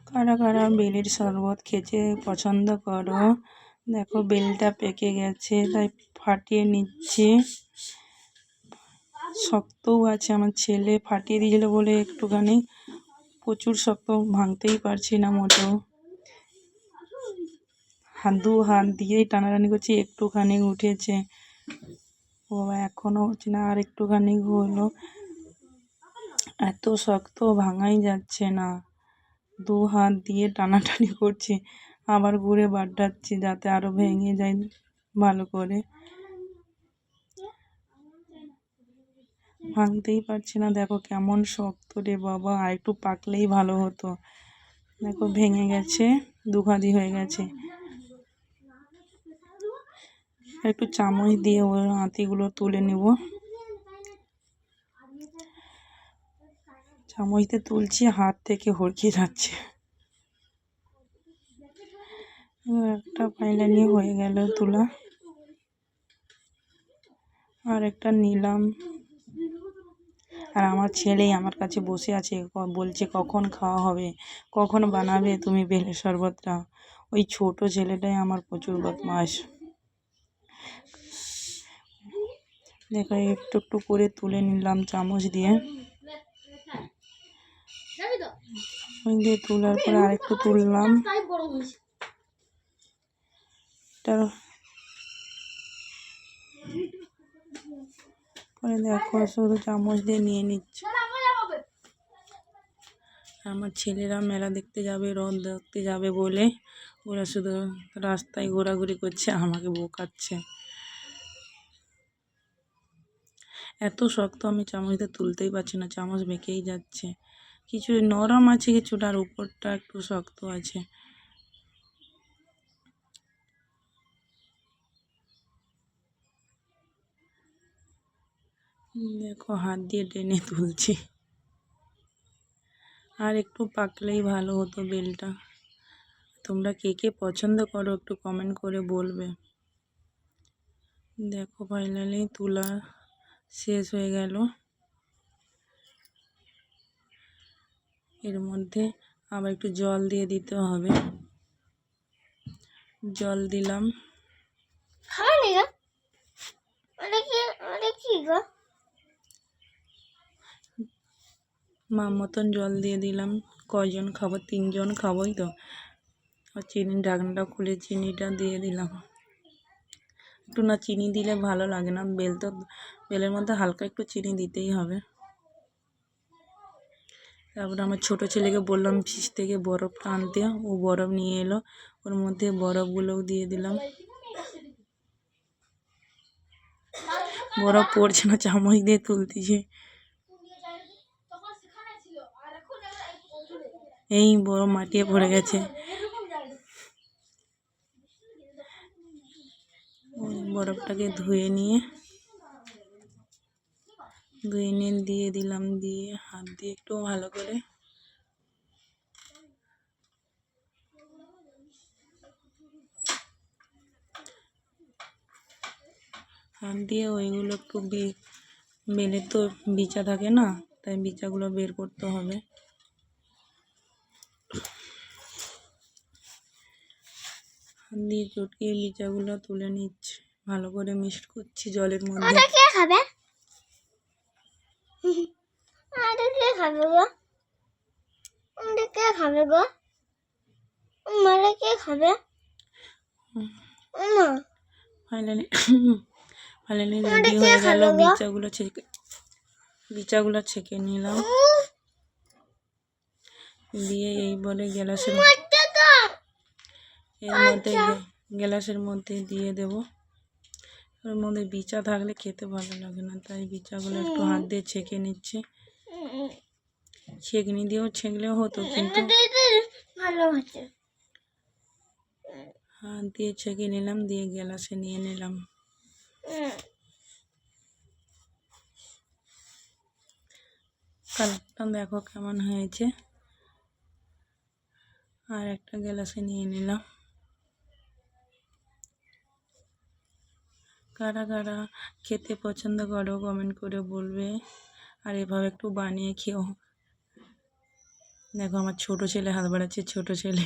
কারা কারা বেলের শরবত খেতে পছন্দ করো? দেখো বেলটা পেকে গেছে তাই ফাটিয়ে নিচ্ছি। শক্তও আছে, আমার ছেলে ফাটিয়ে দিয়েছিল বলে একটুখানি, প্রচুর শক্ত, ভাঙতেই পারছি না মোটেও। দু হাত দিয়েই টানাটানি করছি, একটুখানি উঠেছে। ও এখনো হচ্ছে না, আর একটুখানি হলো। এত শক্ত, ভাঙাই যাচ্ছে না। দু হাত দিয়ে টানাটানি করছি, আবার ঘুরে বাড্ডাচ্ছি যাতে আরো ভেঙে যায় ভালো করে। ভাঙতেই পারছি না, দেখো কেমন শক্ত রে বাবা, আর একটু পাকলেই ভালো হতো। দেখো ভেঙে গেছে, দুভাদি হয়ে গেছে। একটু চামচ দিয়ে ওর আঁতিগুলো তুলে নেব। চামচ দিয়ে তুলছি, হাত থেকে হড়কে যাচ্ছে। একটা ফাইনালি হয়ে গেল তোলা, আর একটা নিলাম। আর আমার ছেলেই আমার কাছে বসে আছে, বলছে কখন খাওয়া হবে, কখন বানাবে তুমি বেলের শরবতটা। ওই ছোট ছেলেটাই আমার প্রচুর বদমাশ। দেখো একটু একটু করে তুলে নিলাম চামচ দিয়ে। তোলার পরে আরেকটু তুললাম। পরে দেখো শুধু চামচ দিয়ে নিয়ে নিচ্ছি। আমার ছেলেরা মেলা দেখতে যাবে, রথ দেখতে যাবে বলে ওরা শুধু রাস্তায় ঘোরাঘুরি করছে, আমাকে বোকাচ্ছে। এত শক্ত, আমি চামচটা তুলতেই পারছি না, চামচ বেঁকেই যাচ্ছে। কিছু নরম আছে কিছুটা, আর উপরটা একটু শক্ত আছে। দেখো হাত দিয়ে টেনে তুলছি। আর একটু পাকলেই ভালো হতো বেলটা। তোমরা কে কে পছন্দ করো একটু কমেন্ট করে বলবে। দেখো ফাইনালি তোলা শেষ হয়ে গেল। এর মধ্যে আবার একটু জল দিয়ে দিতে হবে। জল দিলাম। মাপ মতন জল দিয়ে দিলাম। কয়জন খাবো? 3 জন খাবোই তো। আর চিনির ঢাকনাটা খুলে চিনিটা দিয়ে দিলাম। একটু না চিনি দিলে ভালো লাগে না, বেলের মধ্যে হালকা একটু চিনি দিতেই হবে। তারপরে আমার ছোট ছেলেকে বললাম ফ্রিজ থেকে বরফটা আনতে, ও বরফ নিয়ে এলো। ওর মধ্যে বরফগুলোও দিয়ে দিলাম। বরফ পড়ছে না, চামচ দিয়ে তুলতেছি। এই বরফ মাটিয়ে পড়ে গেছে। বরফটাকে ধুয়ে নিয়ে দিয়ে দিলাম, দিয়ে হাত দিয়ে একটু ভালো করে হাত দিয়ে ওইগুলো একটু বেলের তো বিচা থাকে না, তাই বিচাগুলো বের করতে হবে। হাত দিয়ে চটকিয়ে বিচাগুলো তুলে নিচ্ছি, ভালো করে মিক্সড করছি জলের মধ্যে। কে খাবে? কে খাবে গো? কে খাবে গো? মারা কে খাবে? ফাইনালি রেডি হয়ে গেল। বিচাগুলো ছেঁকে নিলাম, দিয়ে এইবারে গ্লাসের মধ্যে দিয়ে দেব। ওর মধ্যে বিচা থাকলে খেতে ভালো লাগে না, তাই বিচাগুলো একটু হাত দিয়ে ছেঁকে নিচ্ছে। ছেঁকনি দিয়েও ছেঁকলেও হতো, কিন্তু ভালো হচ্ছে। হাত দিয়ে ছেঁকে নিলাম, দিয়ে গ্লাসে নিয়ে নিলাম। কালারটা দেখো কেমন হয়েছে। আর একটা গ্লাসে নিয়ে নিলাম। কারা কারা খেতে পছন্দ করো কমেন্ট করে বলবে, আর এভাবে একটু বানিয়ে খেও। দেখো আমার ছোট ছেলে হাত বাড়াচ্ছে, ছোট ছেলে।